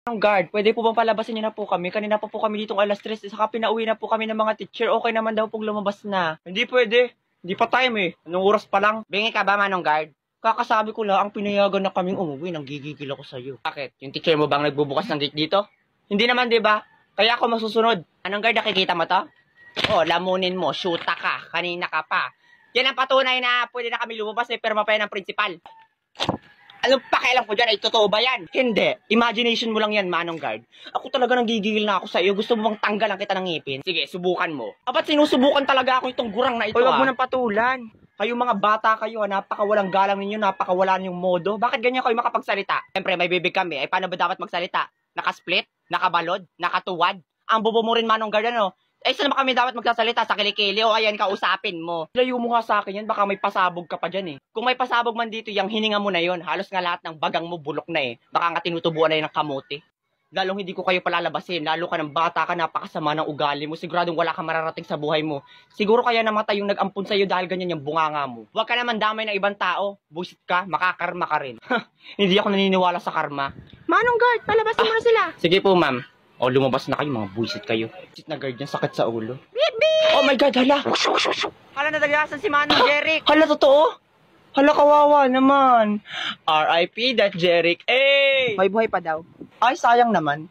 Ang guard, pwede po bang palabasin niyo na po kami? Kanina pa po kami ditong alas 3, saka pinauwi na po kami ng mga teacher. Okay naman daw pong lumabas na. Hindi pwede. Hindi pa time eh. Anong oras pa lang? Bingi ka ba, Manong Guard? Kakasabi ko lang, ang pinayagan na kaming umuwi, nanggigigil ako sa'yo. Bakit? Yung teacher mo bang nagbubukas ng gate dito? Hindi naman, di ba? Kaya ako masusunod. Anong guard, nakikita mo to? Oh, lamunin mo, shoota ka. Kanina ka pa. Yan ang patunay na pwede na kami lumabas, pero mapaya ng principal. Anong pakialam ko dyan? Ay, totoo ba yan? Hindi. Imagination mo lang yan, Manong Guard. Ako talaga nanggigigil na ako sa iyo. Gusto mo bang tanggalan kita ng ngipin? Sige, subukan mo. Ba't sinusubukan talaga ako itong gurang na ito? Huwag mo nang patulan. Kayo mga bata kayo, napakawalang galang ninyo, napakawala ninyong modo. Bakit ganyan kayo makapagsalita? Siyempre, may bibig kami. Ay, paano ba dapat magsalita? Nakasplit? Nakabalod? Nakatuwad? Ang bobo mo rin, Manong Guard, ano? Eh, saan naman kami dapat magsasalita? Sa kilikili o ayan, kausapin mo? Layo mo nga sa akin yan, baka may pasabog ka pa dyan eh. Kung may pasabog man dito, yung hininga mo na yon, halos nga lahat ng bagang mo bulok na eh. Baka nga tinutubuan na yun ng kamote. Lalong hindi ko kayo palalabasin, lalo ka ng bata ka, napakasama ng ugali mo, siguradong wala ka mararating sa buhay mo. Siguro kaya namatay yung nag-ampun sa'yo dahil ganyan yung bunganga mo. Huwag ka naman damay ng ibang tao, busit ka, makakarma ka rin. Hindi ako naniniwala sa karma. Manong Guard, palabasin mo na sila. Sige po, ma'am. O, lumabas na kayo, mga buisit kayo. Buisit na guard niya, sakit sa ulo. Beep, beep! Oh my God, hala! Hala, nadagasan si Manong Jeric! Hala, totoo? Hala, kawawa naman. R.I.P. that Jeric. May buhay pa daw. Ay, sayang naman.